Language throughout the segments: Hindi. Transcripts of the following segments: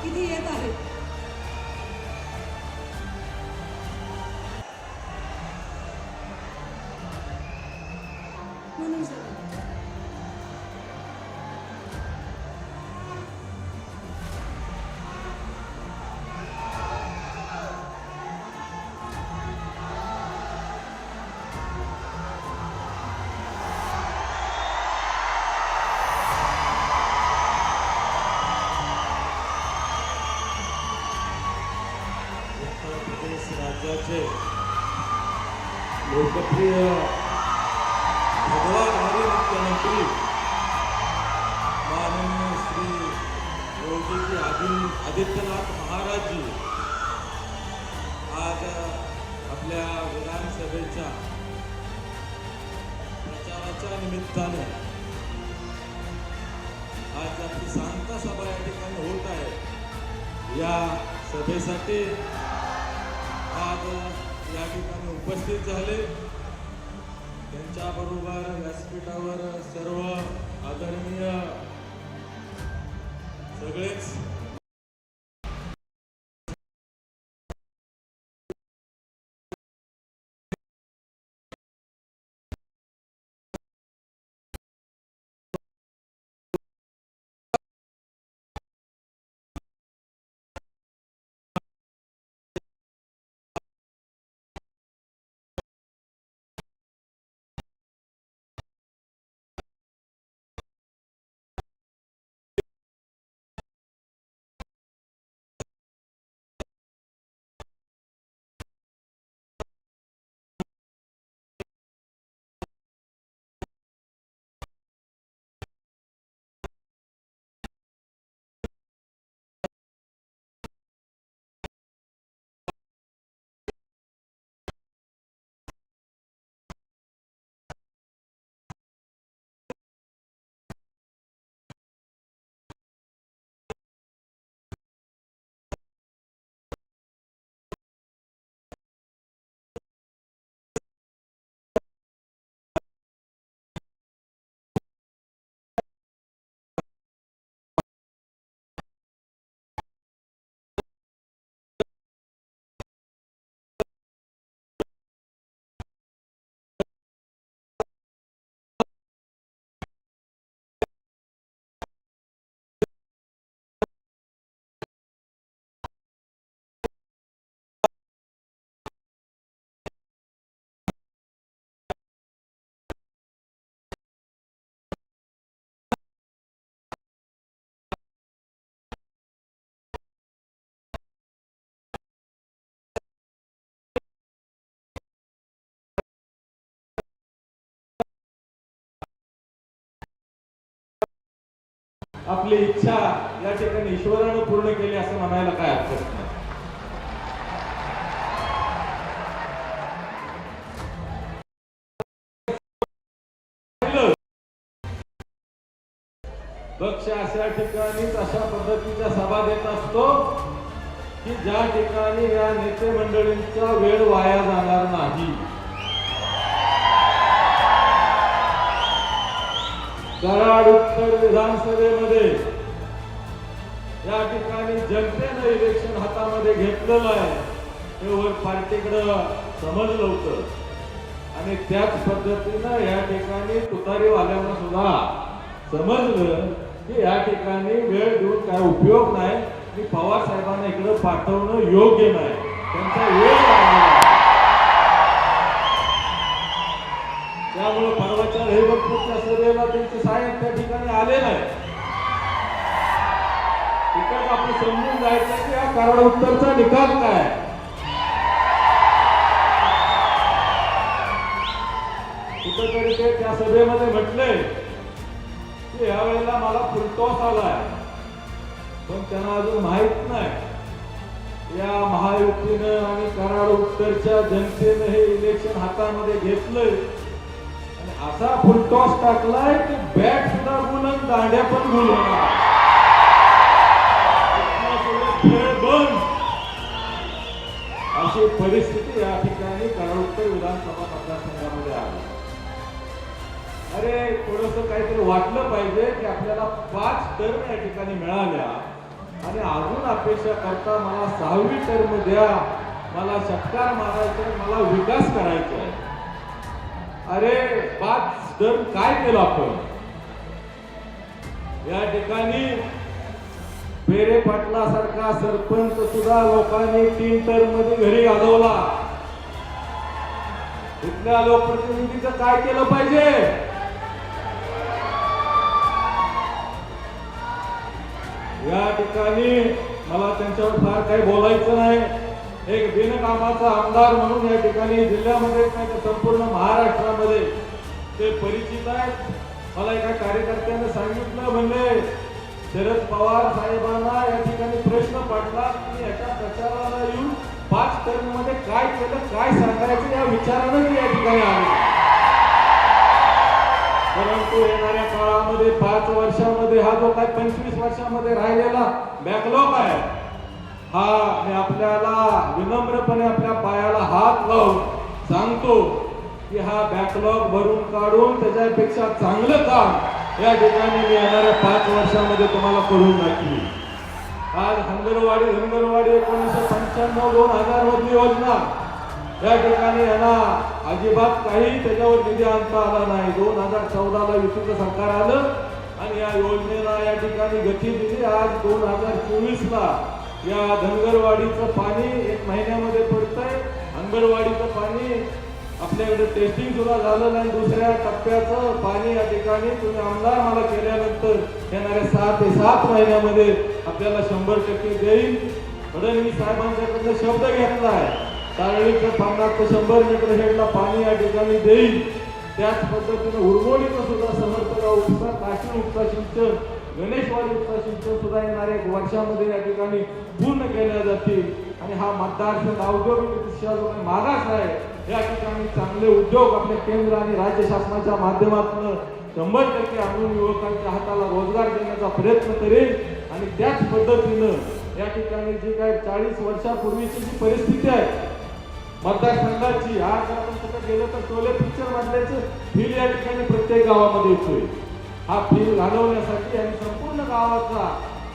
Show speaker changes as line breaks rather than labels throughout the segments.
इथे येत आहेत. म्हणून सर
राज्याचे लोकप्रिय भगवान हरी मुख्यमंत्री माननीय श्री योगी आदित्यनाथ महाराज जी आज आपल्या विधानसभेच्या प्रचाराच्या निमित्ताने आज आपली सांगता सभा या ठिकाणी होत आहे. या सभेसाठी आज या ठिकाणी उपस्थित झाले. त्यांच्याबरोबर व्यासपीठावर सर्व आदरणीय सगळेच आपली इच्छा या ठिकाणी ईश्वरानं पूर्ण केली असं म्हणायला काय हरकत नाही. पक्ष अशा ठिकाणीच अशा पद्धतीच्या सभा देत असतो की ज्या ठिकाणी या नेते मंडळींचा वेळ वाया जाणार नाही. कराड उत्तर विधानसभेमध्ये या ठिकाणी जनतेनं इलेक्शन हातामध्ये घेतलेलं आहे. हे वर पार्टीकडं समजलं होतं आणि त्याच पद्धतीनं या ठिकाणी तुतारीवाल्यांना सुद्धा समजलं की या ठिकाणी वेळ देऊन काय उपयोग नाही, की पवार साहेबांना इकडे पाठवणं योग्य नाही, त्यांचा वेळ लागला. त्यामुळे परवाच्या हरिभक्तच्या सभेला त्यांचे साहेब त्या ठिकाणी आले नाही. तिकडे आपण समजून जायचं की या कराड उत्तरचा निकाल काय. कुठेतरी ते त्या सभेमध्ये म्हटले की यावेळेला मला फुलटॉस आलाय, पण त्यांना अजून माहित नाही या महायुतीनं आणि कराड उत्तरच्या जनतेनं हे इलेक्शन हातामध्ये घेतलंय आणि असा फुलटॉस टाकलाय की बॅट सुद्धा बोलून दांड्या पण बोलवणार. खेळ बंद अशी परिस्थिती या ठिकाणी कराड उत्तर विधानसभा मतदारसंघामध्ये आली. अरे थोडंसं काहीतरी वाटलं पाहिजे की आपल्याला 5 टर्म या ठिकाणी मिळाल्या आणि अजून अपेक्षा करता मला 6वी टर्म द्या, मला षटकार मारायचा, मला विकास करायचा आहे. अरे 5 टर्म काय केलं आपण? या ठिकाणी पेरे पाटलासारखा सरपंच सुद्धा लोकांनी 3 टर्म मध्ये घरी घालवला. इथल्या लोकप्रतिनिधीचं काय केलं पाहिजे? या ठिकाणी मला त्यांच्यावर फार काही बोलायचं नाही. एक बिनकामाचा आमदार म्हणून या ठिकाणी जिल्ह्यामध्ये नाही तर संपूर्ण महाराष्ट्रामध्ये ते परिचित आहेत. मला एका कार्यकर्त्याने सांगितलं, म्हणजे शरद पवार साहेबांना या ठिकाणी प्रश्न पडला की याच्या प्रचाराला येऊन 5 टर्म मध्ये काय केलं, काय सांगायचं या विचारानं ते या ठिकाणी आले. परंतु येणाऱ्या काळामध्ये 5 वर्षामध्ये हा जो काय 25 वर्षामध्ये राहिलेला बॅकलॉग आहे, हा मी आपल्याला विनम्रपणे आपल्या पायाला हात लावून सांगतो की हा बॅकलॉग भरून काढून त्याच्यापेक्षा चांगलं काम या ठिकाणी मी येणाऱ्या 5 वर्षामध्ये तुम्हाला करून दाखवी. आज धनगरवाडी 1995-2000 मधली योजना या ठिकाणी यांना अजिबात काही त्याच्यावर निधी आणता आला नाही. 2014ला युतीचं सरकार आलं आणि या योजनेला या ठिकाणी गती दिली. आज 2024ला या धनगरवाडीचं पाणी 1 महिन्यामध्ये पडतंय. अंगणवाडीचं पाणी आपल्याकडे टेस्टिंग सुद्धा झालं नाही. दुसऱ्या टप्प्याचं पाणी या ठिकाणी तुम्ही आमदार मला केल्यानंतर येणाऱ्या 6 ते 7 महिन्यामध्ये आपल्याला 100% देईल. फडणवीस साहेबांच्याकडनं शब्द घेतला आहे, तारळीचं 50 ते 100 मीटर हेडला पाणी या ठिकाणी देईल. त्याच पद्धतीने उरमोडीचं सुद्धा समर्थगाव उपसा, काशी उपसा सिंचन, गणेशवाडी उपसा सिंचन सुद्धा येणाऱ्या 1 वर्षामध्ये या ठिकाणी पूर्ण केल्या जातील. आणि हा मतदारसंघ औद्योगिकदृष्ट्या जो काही मागास आहे, या ठिकाणी चांगले उद्योग आपल्या केंद्र आणि राज्य शासनाच्या माध्यमातून 100% आणून युवकांच्या हाताला रोजगार देण्याचा प्रयत्न करेल. आणि त्याच पद्धतीनं या ठिकाणी जी काय 40 वर्षापूर्वीची जी परिस्थिती आहे मतदारसंघाची, आज आपण कुठे गेलो तर टोले पिक्चर मधल्याचं फील या ठिकाणी प्रत्येक गावामध्ये येतोय. हा फील घालवण्यासाठी आणि संपूर्ण गावाचा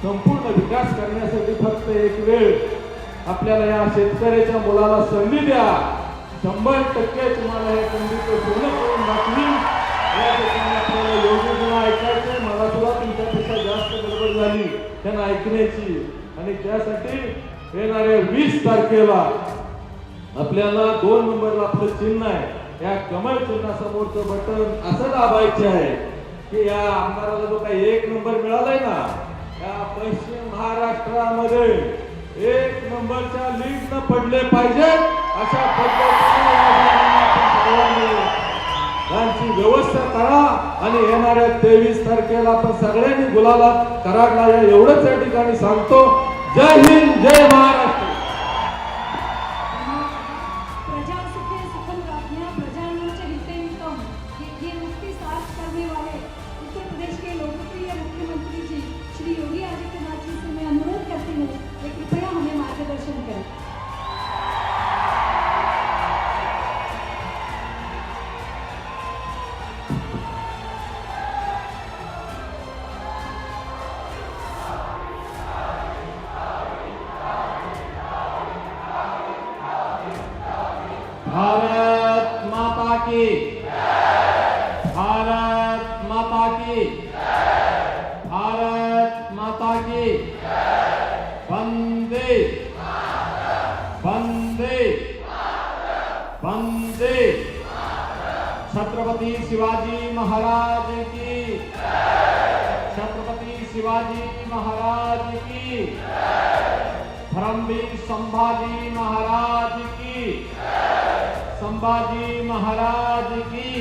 संपूर्ण विकास करण्यासाठी फक्त एक वेळ आपल्याला या शेतकऱ्याच्या मुलाला संधी द्या. 100% तुम्हाला हे संधीचं पूर्ण करून दाखवी. या ठिकाणी आपल्याला योजना ऐकायचंय. मला सुद्धा तुमच्यापेक्षा जास्त गडबड झाली त्यांना ऐकण्याची. आणि त्यासाठी येणाऱ्या 20 तारखेला आपल्याला 2 नंबरला आपलं चिन्ह आहे, या कमळ चिन्हासमोरचं बटन असं दाबायचे आहे की या आमदाराला जो काही 1 नंबर मिळालाय ना, या पश्चिम महाराष्ट्रामध्ये 1 नंबरच्या लीड न पडले पाहिजे अशा पद्धतीने त्यांची व्यवस्था करा. आणि येणाऱ्या 23 तारखेला आपण सगळ्यांनी गुलाला कराडला या एवढंच या ठिकाणी सांगतो. जय हिंद, जय महाराष्ट्र.
भारत माता की, भारत माता की, भारत माता की. वंदे वंदे वंदे. छत्रपति शिवाजी महाराज की, छत्रपति शिवाजी महाराज की, धर्मवीर संभाजी महाराज की, संभाजी महाराज की.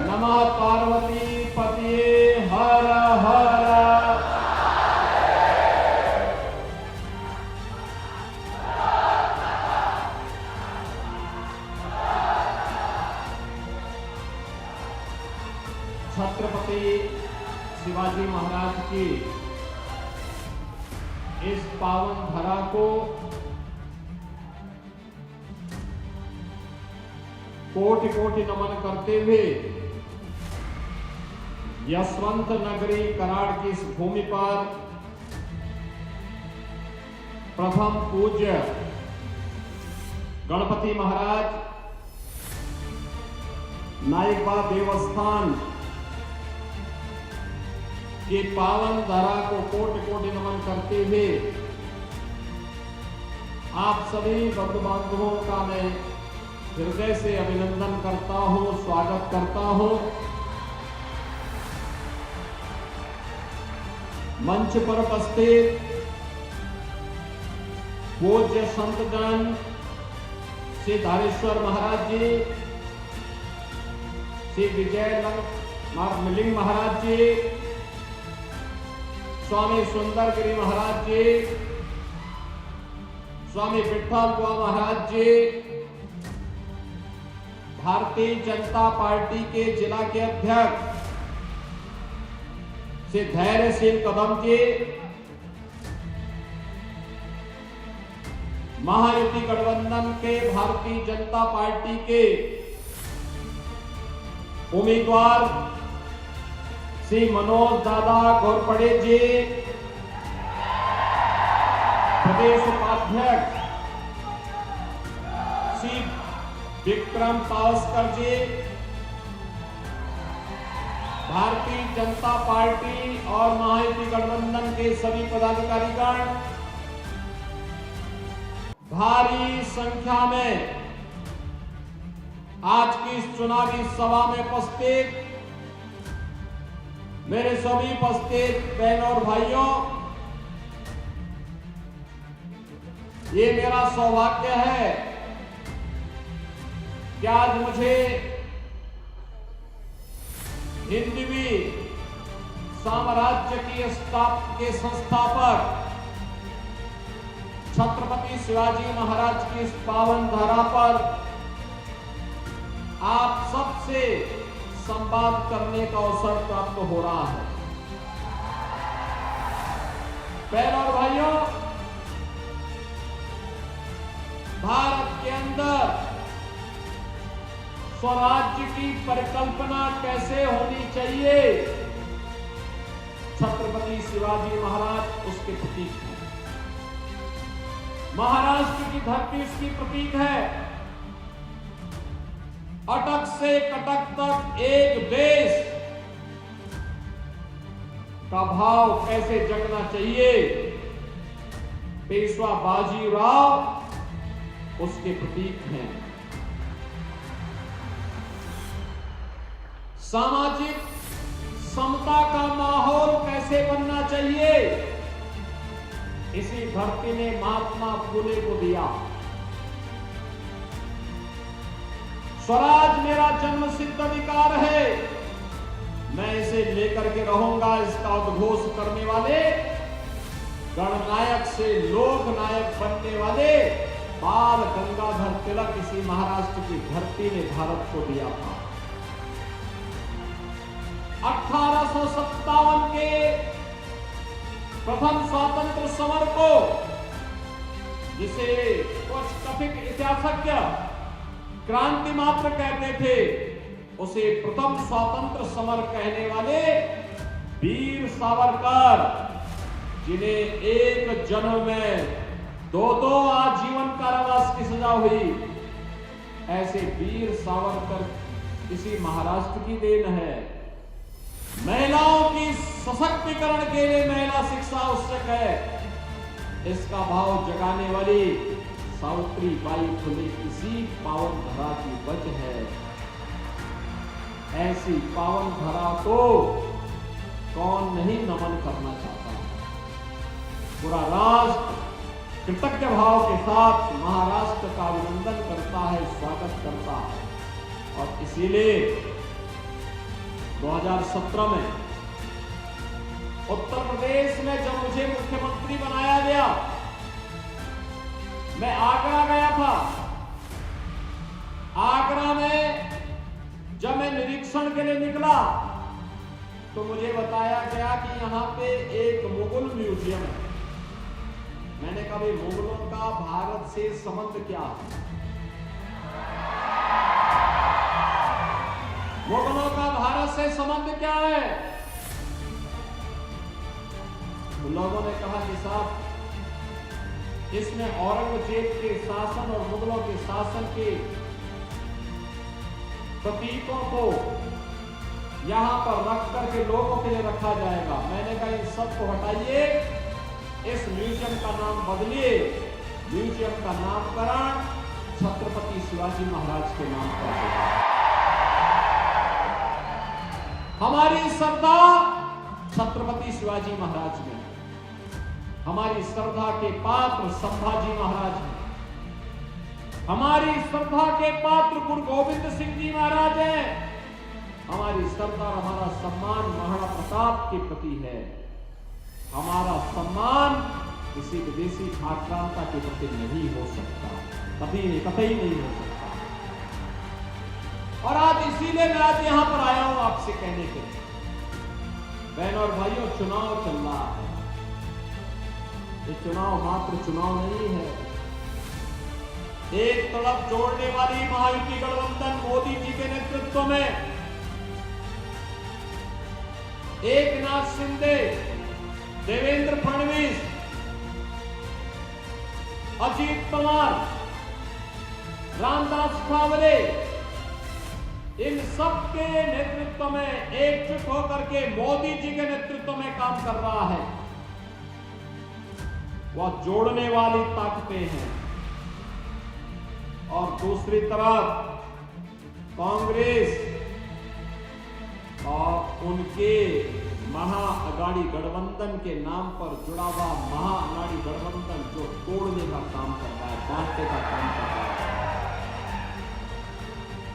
नमः पार्वती पतिये हर हर. छत्रपति शिवाजी महाराज की इस पावन धरा को कोटि कोटि नमन करते हुए यशवंत नगरी कराड़ की इस भूमि पर प्रथम पूज्य गणपति महाराज नाइकबा देवस्थान के पावन धरा को कोटि कोटि नमन करते हुए आप सभी बंधु बांधवों का मैं हृदय से अभिनंदन करता हूं, स्वागत करता हूं। मंच पर उपस्थित पूज्य संतजन श्री धारेश्वर महाराज जी, श्री विजय मिलिंग महाराज जी, स्वामी सुंदरगिरी महाराज जी, स्वामी विठ्ठल बुआ महाराज जी, भारतीय जनता पार्टी के जिला के अध्यक्ष श्री धैर्यशील कदम जी, महायुति गठबंधन के भारतीय जनता पार्टी के उम्मीदवार श्री मनोज दादा घोरपड़े जी, प्रदेश उपाध्यक्ष श्री विक्रम पावस्कर जी, भारतीय जनता पार्टी और महायुति गठबंधन के सभी पदाधिकारीगण, भारी संख्या में आज की इस चुनावी सभा में उपस्थित मेरे सभी उपस्थित बहनों और भाइयों, ये मेरा सौभाग्य है कि आज मुझे हिंदवी साम्राज्य के संस्थापक छत्रपति शिवाजी महाराज की इस पावन धरा पर आप सबसे संवाद करने का अवसर प्राप्त हो रहा है। बहनों और भाइयों, भारत के अंदर स्वराज्य की परिकल्पना कैसे होनी चाहिए, छत्रपति शिवाजी महाराज उसके प्रतीक हैं। महाराष्ट्र की धरती उसकी प्रतीक है। अटक से कटक तक एक देश का भाव कैसे जगना चाहिए, पेशवा बाजीराव उसके प्रतीक हैं। सामाजिक समता का माहौल कैसे बनना चाहिए, इसी धरती ने महात्मा फूले को दिया। स्वराज मेरा जन्म सिद्ध अधिकार है, मैं इसे लेकर के रहूंगा। इसका उद्घोष करने वाले, गणनायक से लोक नायक बनने वाले बाल गंगाधर तिलक इसी महाराष्ट्र की धरती ने भारत को दिया था। 1857 के प्रथम स्वातंत्र समर को, जिसे कुछ कथित इतिहासज्ञ क्रांति मात्र कहते थे, उसे प्रथम स्वातंत्र समर कहने वाले वीर सावरकर, जिन्हें एक जन्म में 2 आजीवन कारावास की सजा हुई, ऐसे वीर सावरकर इसी महाराष्ट्र की देन है। महिलाओं की सशक्तिकरण के लिए महिला शिक्षा आवश्यक है, इसका भाव जगाने वाली सावित्रीबाई फुले इसी पावन धरा की वजह है। ऐसी पावन धरा को कौन नहीं नमन करना चाहता। पूरा राष्ट्र कृतज्ञ भाव के साथ महाराष्ट्र का अभिनंदन करता है, स्वागत करता है। और इसीलिए 2017 में उत्तर प्रदेश में जब मुझे मुख्यमंत्री बनाया गया, मैं आगरा गया था। आगरा में जब मैं निरीक्षण के लिए निकला तो मुझे बताया गया कि यहां पे एक मुगल म्यूजियम है। मैंने कहा भाई मुगलों का भारत से संबंध क्या है? मुगलों का भारत से संबंध क्या है? तो लोगों ने कहा कि साहब इसमें औरंगजेब के शासन और मुगलों के शासन के प्रतीकों को यहां पर रख करके लोगों के लिए रखा जाएगा। मैंने कहा इन सबको हटाइए, इस म्यूजियम का नाम बदलिए, म्यूजियम का नामकरण छत्रपति शिवाजी महाराज के नाम पर होगा। हमारी श्रद्धा छत्रपति शिवाजी महाराज में, हमारी श्रद्धा के पात्र संभाजी महाराज हैं, हमारी श्रद्धा के पात्र गुरु गोविंद सिंह जी महाराज हैं, हमारी श्रद्धा और हमारा सम्मान महाराणा प्रताप के प्रति है। हमारा सम्मान किसी विदेशी आक्रांता के प्रति नहीं हो सकता, कभी कतई नहीं हो सकता। और आज इसीलिए मैं आज यहां पर आया हूं आपसे कहने के लिए, बहनों और भाइयों, चुनाव चल रहा है। ये चुनाव मात्र चुनाव नहीं है। एक तरफ जोड़ने वाली महायुति गठबंधन मोदी जी के नेतृत्व में, एकनाथ शिंदे, देवेंद्र फडणवीस, अजीत पवार, रामदास अठावले, इन सबके नेतृत्व में एकजुट होकर के मोदी जी के नेतृत्व में काम कर रहा है। वह जोड़ने वाली ताकतें हैं। और दूसरी तरफ कांग्रेस और उनके महाअगाड़ी गठबंधन के नाम पर जुड़ा हुआ महाअगाड़ी गठबंधन जो तोड़ने का काम कर रहा है, बांटने का काम कर रहा है।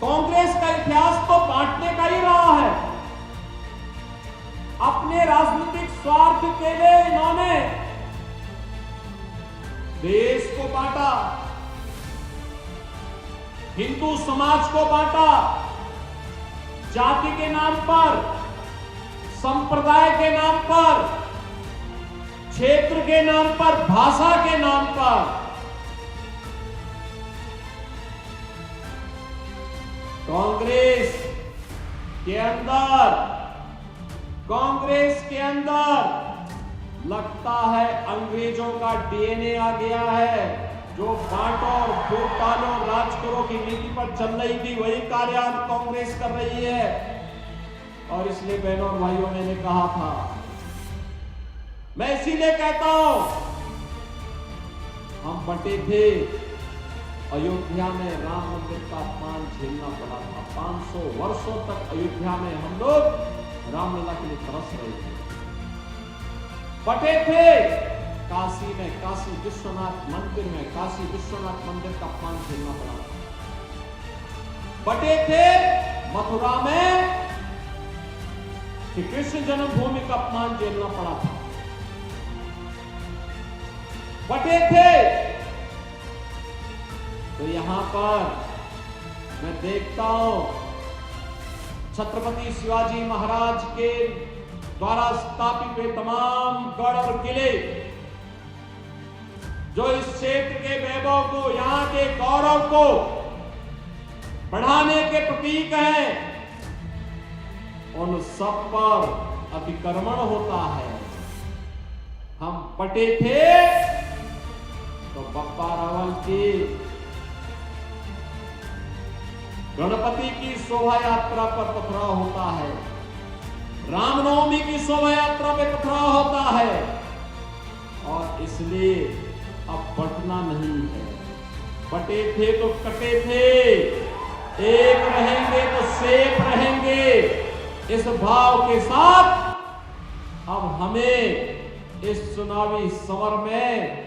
कांग्रेस का इतिहास तो बांटने का ही रहा है। अपने राजनीतिक स्वार्थ के लिए इन्होंने देश को बांटा, हिंदू समाज को बांटा, जाति के नाम पर, संप्रदाय के नाम पर, क्षेत्र के नाम पर, भाषा के नाम पर। कांग्रेस के अंदर लगता है अंग्रेजों का डीएनए आ गया है। जो बांटो और वोट डालो राज करो की नीति पर चल रही थी, वही कार्य कांग्रेस कर रही है। और इसलिए बहनों और भाइयों, मैंने कहा था, मैं इसीलिए कहता हूं, हम बंटे थे, अयोध्या में राम मंदिर का अपमान झेलना पड़ा था। 500 वर्षों तक अयोध्या में हम लोग रामलला के लिए तरस रहे थे। बटे थे काशी में, काशी विश्वनाथ मंदिर में, काशी विश्वनाथ मंदिर का अपमान झेलना पड़ा था। बटे थे मथुरा में, कि कृष्ण जन्मभूमि का अपमान झेलना पड़ा था। बटे थे तो यहां पर मैं देखता हूं छत्रपति शिवाजी महाराज के द्वारा स्थापित हुए तमाम गढ़ और किले जो इस क्षेत्र के वैभव को, यहां के गौरव को बढ़ाने के प्रतीक हैं, उन सब पर अतिक्रमण होता है। हम पटे थे तो बप्पा रावल की गणपति की शोभा यात्रा पर पथराव होता है, रामनवमी की शोभा यात्रा पे पथराव होता है। और इसलिए अब बटना नहीं है। बटे थे तो कटे थे, एक रहेंगे तो सेफ रहेंगे, इस भाव के साथ अब हमें इस चुनावी समर में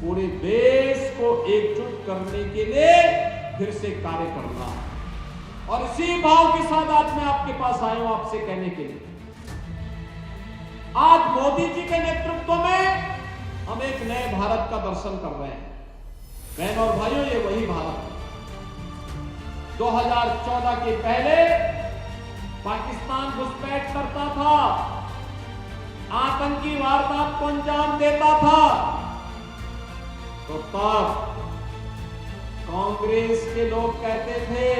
पूरे देश को एकजुट करने के लिए फिर से कार्य करना है। और इसी भाव के साथ आज मैं आपके पास आया हूं आपसे कहने के लिए, आज मोदी जी के नेतृत्व में हम एक नए भारत का दर्शन कर रहे हैं। बहनों और भाइयों, ये वही भारत है 2014 के पहले पाकिस्तान घुसपैठ करता था, आतंकी वारदात को अंजाम देता था, तो तब कांग्रेस के लोग कहते थे,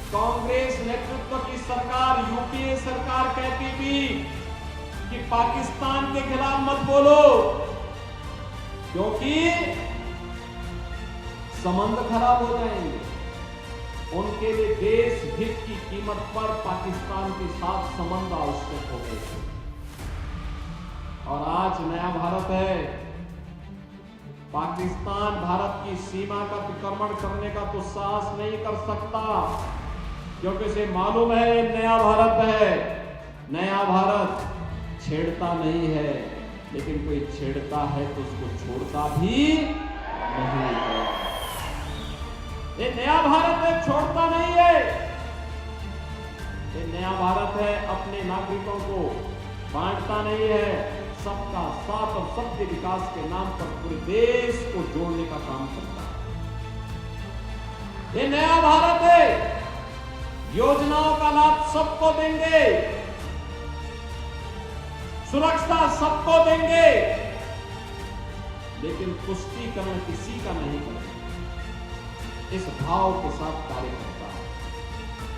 कांग्रेस नेतृत्व की सरकार, यूपीए सरकार कहती थी कि पाकिस्तान के खिलाफ मत बोलो, क्योंकि संबंध खराब हो जाएंगे। उनके लिए देश हित की कीमत पर पाकिस्तान के साथ संबंध आवश्यक हो गए थे। और आज नया भारत है। पाकिस्तान भारत की सीमा का अतिक्रमण करने का तो साहस नहीं कर सकता, क्योंकि उसे मालूम है नया भारत है। नया भारत छेड़ता नहीं है, लेकिन कोई छेड़ता है तो उसको छोड़ता भी नहीं है। ये नया भारत है, छोड़ता नहीं है। ये नया भारत है, अपने नागरिकों को बांटता नहीं है, सबका साथ और सबके विकास के नाम पर पूरे देश को जोड़ने का काम करता है। ये नया भारत है, योजनाओं का लाभ सबको देंगे, सुरक्षा सबको देंगे, लेकिन तुष्टीकरण किसी का नहीं करेंगे। इस भाव के साथ कार्य करता है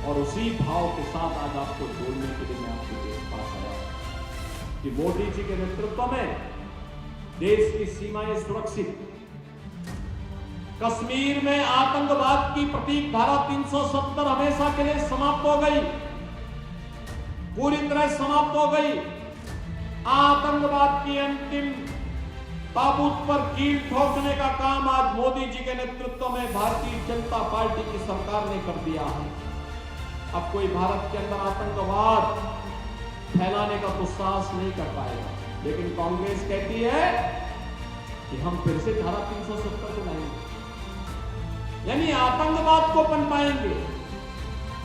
और उसी भाव के साथ आज आपको जोड़ने के लिए मैं आपके पास आया कि मोदी जी के नेतृत्व में देश की सीमाएं सुरक्षित, कश्मीर में आतंकवाद की प्रतीक धारा 370 हमेशा के लिए समाप्त हो गई, पूरी तरह समाप्त हो गई। आतंकवाद की अंतिम ताबूत पर कील ठोकने का काम आज मोदी जी के नेतृत्व में भारतीय जनता पार्टी की सरकार ने कर दिया है। अब कोई भारत के अंदर आतंकवाद फैलाने का तो साहस नहीं कर पाएगा, लेकिन कांग्रेस कहती है कि हम फिर से धारा 370 को लाएंगे, यानी आतंकवाद को पनपाएंगे,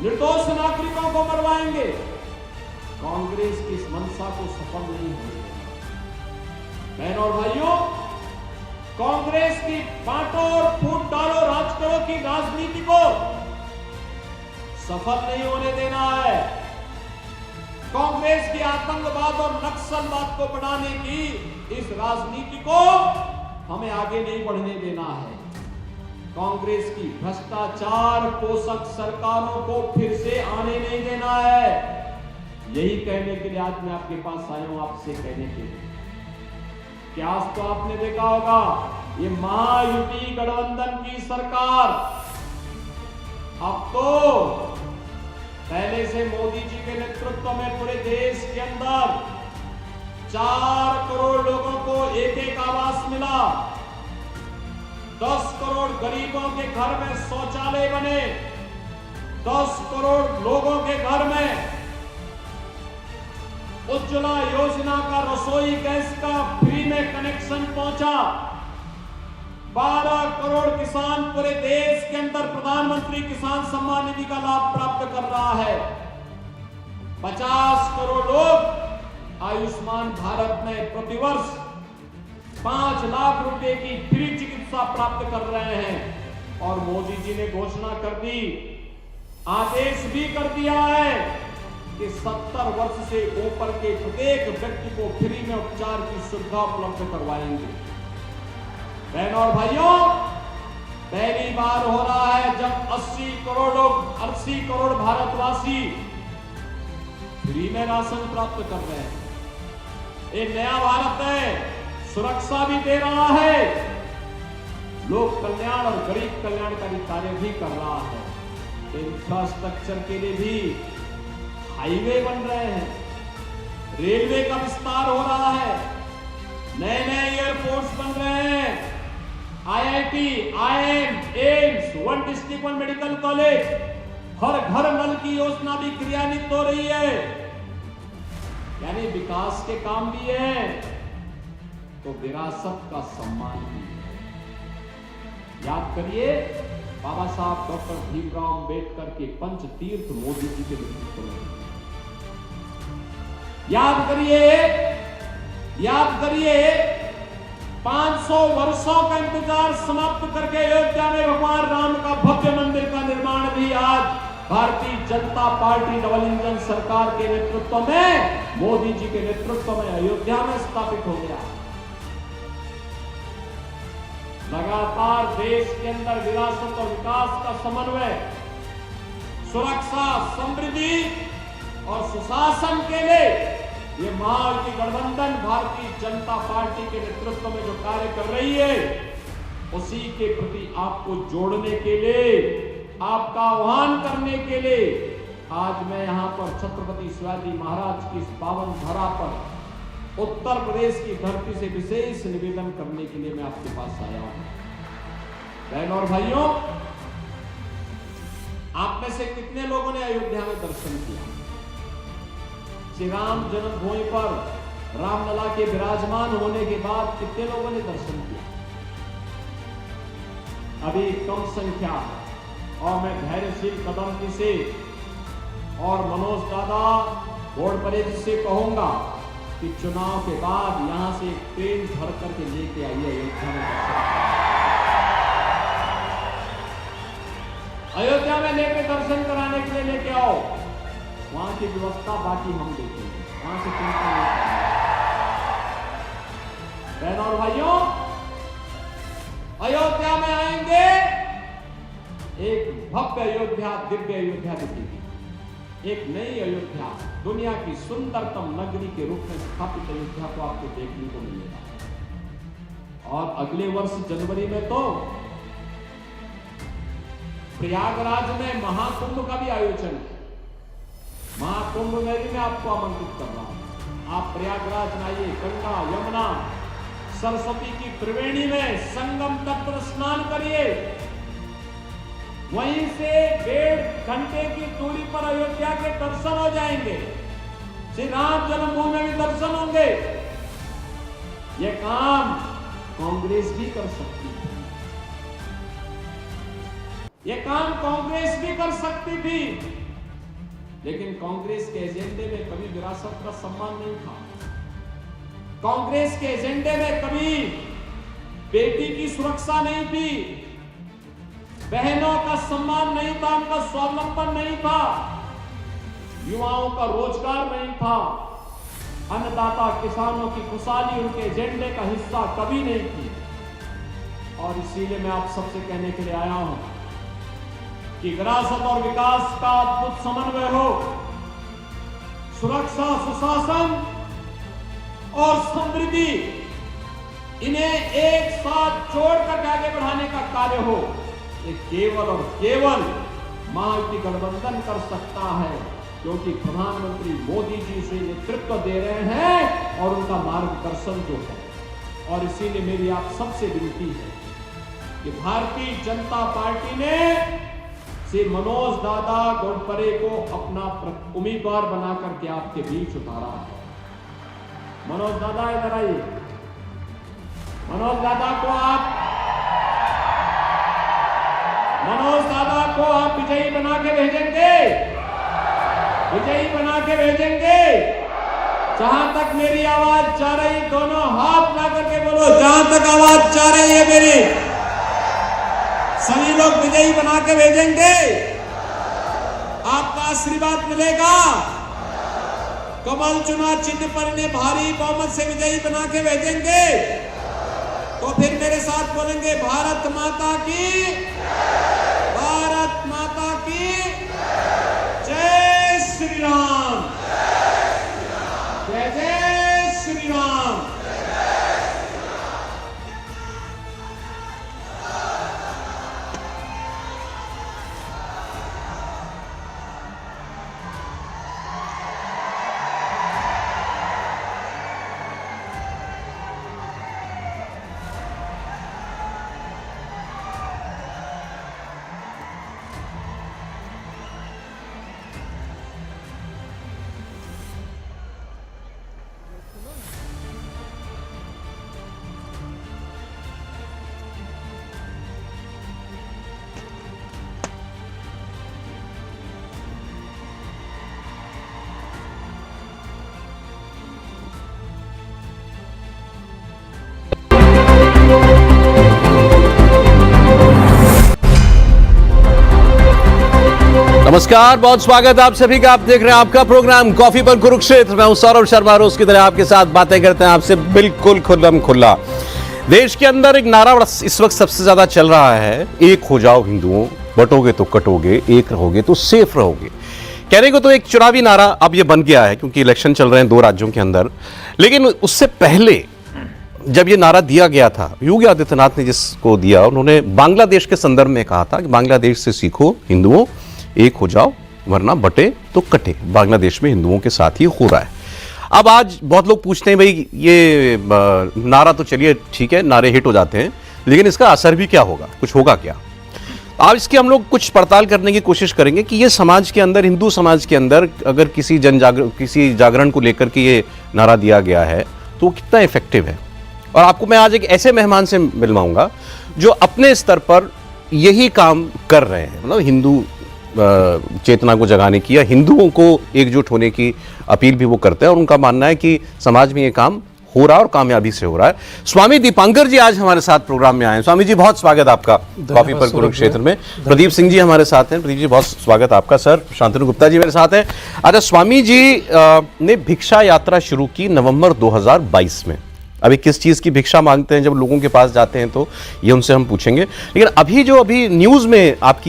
निर्दोष नागरिकों को मरवाएंगे। कांग्रेस की इस मंशा को सफल नहीं होने देगा। बहनों और भाइयों, कांग्रेस की बांटो और फूट डालो राज करो की राजनीति को सफल नहीं होने देना है। कांग्रेस की आतंकवाद और नक्सलवाद को बढ़ाने की इस राजनीति को हमें आगे नहीं बढ़ने देना है। कांग्रेस की भ्रष्टाचार पोषक सरकारों को फिर से आने नहीं देना है। यही कहने के लिए आज मैं आपके पास आया हूं, आपसे कहने के लिए कि आज तो आपने देखा होगा ये महायुति गठबंधन की सरकार अब तो पहले से मोदी जी के नेतृत्व में पूरे देश के अंदर 4 करोड़ लोगों को एक आवास मिला, 10 करोड़ गरीबों के घर में शौचालय बने, 10 करोड़ लोगों के घर में उज्ज्वला योजना का रसोई गैस का फ्री में कनेक्शन पहुंचा, 12 करोड़ किसान पूरे देश के अंदर प्रधानमंत्री किसान सम्मान निधि का लाभ प्राप्त कर रहा है, 50 करोड़ लोग आयुष्मान भारत में प्रतिवर्ष 5 लाख रुपए की फ्री चिकित्सा प्राप्त कर रहे हैं। और मोदी जी ने घोषणा कर दी, आदेश भी कर दिया है कि 70 वर्ष से ऊपर के प्रत्येक व्यक्ति को फ्री में उपचार की सुविधा उपलब्ध करवाएंगे। बहनों और भाइयों, पहली बार हो रहा है जब 80 करोड़ लोग, 80 करोड़ भारतवासी फ्री में राशन प्राप्त कर रहे हैं। ये नया भारत है, सुरक्षा भी दे रहा है, लोक कल्याण और गरीब कल्याणकारी कार्य भी कर रहा है। इंफ्रास्ट्रक्चर के लिए भी हाईवे बन रहे हैं, रेलवे का विस्तार हो रहा है, नए नए एयरपोर्ट्स बन रहे हैं, IIT, IIM, AIIMS, 1 district 1 medical college, हर घर नल की योजना भी क्रियान्वित हो रही है। यानी विकास के काम भी है तो विरासत का सम्मान भी है। याद करिए बाबा साहब डॉक्टर भीमराव अंबेडकर के पंचतीर्थ मोदी जी के नेतृत्व में। याद करिए 500 वर्षों का इंतजार समाप्त करके अयोध्या में भगवान राम का भव्य मंदिर का निर्माण भी आज Bharatiya Janata party double engine सरकार के नेतृत्व में, मोदी जी के नेतृत्व में अयोध्या में स्थापित हो गया। लगातार देश के अंदर विरासत और विकास का समन्वय, सुरक्षा, समृद्धि और सुशासन के लिए ये महायुति गठबंधन भारतीय जनता पार्टी के नेतृत्व में जो कार्य कर रही है, उसी के प्रति आपको जोड़ने के लिए, आपका आह्वान करने के लिए आज मैं यहां पर छत्रपति शिवाजी महाराज की इस पावन धरा पर उत्तर प्रदेश की धरती से विशेष निवेदन करने के लिए मैं आपके पास आया हूं। बहनों और भाइयों, आप में से कितने लोगों ने अयोध्या में दर्शन किया? श्री राम जन्मभूमि पर रामलला के विराजमान होने के बाद कितने लोगों ने दर्शन किया? अभी कम संख्या, और मैं धैर्यशील कदम जी से और मनोज दादा घोड़परे जी से कहूंगा कि चुनाव के बाद यहां से एक ट्रेन भर करके लेके आइए अयोध्या में दर्शन। अयोध्या में लेके दर्शन कराने के लिए लेके आओ, वहां की व्यवस्था बाकी हम देखेंगे, वहां से चिंता नहीं करना। बहनों और भाइयों, अयोध्या में आएंगे, एक भव्य अयोध्या, दिव्य अयोध्या दिखेगी। एक नई अयोध्या, दुनिया की सुंदरतम नगरी के रूप में स्थापित अयोध्या को आपको देखने को मिलेगा। और अगले वर्ष जनवरी में तो प्रयागराज में महाकुंभ का भी आयोजन है। महाकुंभ में भी मैं आपको आमंत्रित कर रहा हूं। आप प्रयागराज में आइए, गंगा यमुना सरस्वती की त्रिवेणी में संगम तट पर स्नान करिए। वहीं से 1.5 घंटे की दूरी पर अयोध्या के दर्शन हो जाएंगे। श्री राम जन्मभूमि में भी दर्शन होंगे। यह काम कांग्रेस भी कर सकती है, यह काम कांग्रेस भी कर सकती थी, लेकिन कांग्रेस के एजेंडे में कभी विरासत का सम्मान नहीं था। कांग्रेस के एजेंडे में कभी बेटी की सुरक्षा नहीं थी, बहनों का सम्मान नहीं था, उनका स्वावलंबन नहीं था, युवाओं का रोजगार नहीं था, अन्नदाता किसानों की खुशहाली उनके एजेंडे का हिस्सा कभी नहीं थी। और इसीलिए मैं आप सबसे कहने के लिए आया हूं कि विरासत और विकास का अद्भुत समन्वय हो, सुरक्षा, सुशासन और समृद्धि, इन्हें एक साथ जोड़कर आगे बढ़ाने का कार्य हो, ये केवल और केवल महायुति गठबंधन कर सकता है, क्योंकि प्रधानमंत्री मोदी जी से नेतृत्व दे रहे हैं और उनका मार्गदर्शन जो है। और इसीलिए मेरी आप सबसे विनती है कि भारतीय जनता पार्टी ने श्री मनोज दादा घोड़परे को अपना उम्मीदवार बनाकर के आपके बीच उतारा है। मनोज दादा इधर आइए। मनोज दादा को आप विजयी बना के भेजेंगे, विजयी बना के भेजेंगे। जहां तक मेरी आवाज जा रही, दोनों हाथ ला करके बोलो, जहां तक आवाज जा रही है मेरी, सभी लोग विजयी बना के भेजेंगे। आपका आशीर्वाद मिलेगा। कमल चुनाव चिन्ह पर इन्हें भारी बहुमत से विजयी बना के भेजेंगे। तो फिर मेरे साथ बोलेंगे, भारत माता की, भारत माता की जय श्री राम, जय जय श्री राम।
नमस्कार, बहुत स्वागत आप सभी का। आप देख रहे हैं आपका प्रोग्राम कॉफी पर कुरुक्षेत्र। मैं हूं सौरभ शर्मा, रोज की तरह आपके साथ बातें करते हैं आपसे बिल्कुल खुल्लम खुल्ला। देश के अंदर एक नारा इस वक्त सबसे ज्यादा चल रहा है, एक हो जाओ हिंदुओं, बटोगे तो कटोगे, एक रहोगे तो सेफ रहोगे। कहने को तो एक चुनावी नारा अब ये बन गया है क्योंकि इलेक्शन चल रहे हैं 2 राज्यों के अंदर, लेकिन उससे पहले जब ये नारा दिया गया था, योगी आदित्यनाथ ने जिसको दिया, उन्होंने बांग्लादेश के संदर्भ में कहा था कि बांग्लादेश से सीखो हिंदुओं, एक हो जाओ वरना बटे तो कटे। बांग्लादेश में हिंदुओं के साथ ही हो रहा है। अब आज बहुत लोग पूछते हैं भाई ये नारा तो चलिए ठीक है, नारे हिट हो जाते हैं, लेकिन इसका असर भी क्या होगा, कुछ होगा क्या? आज इसकी हम लोग कुछ पड़ताल करने की कोशिश करेंगे कि ये समाज के अंदर, हिंदू समाज के अंदर अगर किसी किसी जागरण को लेकर के ये नारा दिया गया है तो कितना इफेक्टिव है। और आपको मैं आज एक ऐसे मेहमान से मिलवाऊंगा जो अपने स्तर पर यही काम कर रहे हैं, मतलब हिंदू चेतना को जगाने की या हिंदुओं को एकजुट होने की अपील भी वो करते हैं, और उनका मानना है कि समाज में ये काम हो रहा है और कामयाबी से हो रहा है। स्वामी दीपांकर जी आज हमारे साथ प्रोग्राम में आए हैं। स्वामी जी बहुत स्वागत आपका कॉफी पर कुरुक्षेत्र में। प्रदीप सिंह जी हमारे साथ हैं। प्रदीप जी बहुत स्वागत आपका। सर शांतनु गुप्ता जी मेरे साथ हैं। अच्छा, स्वामी जी ने भिक्षा यात्रा शुरू की नवंबर 2022 में। अभी किस चीज़ की भिक्षा मांगते हैं जब लोगों के पास जाते हैं तो ये उनसे हम पूछेंगे, लेकिन अभी न्यूज़ में आपकी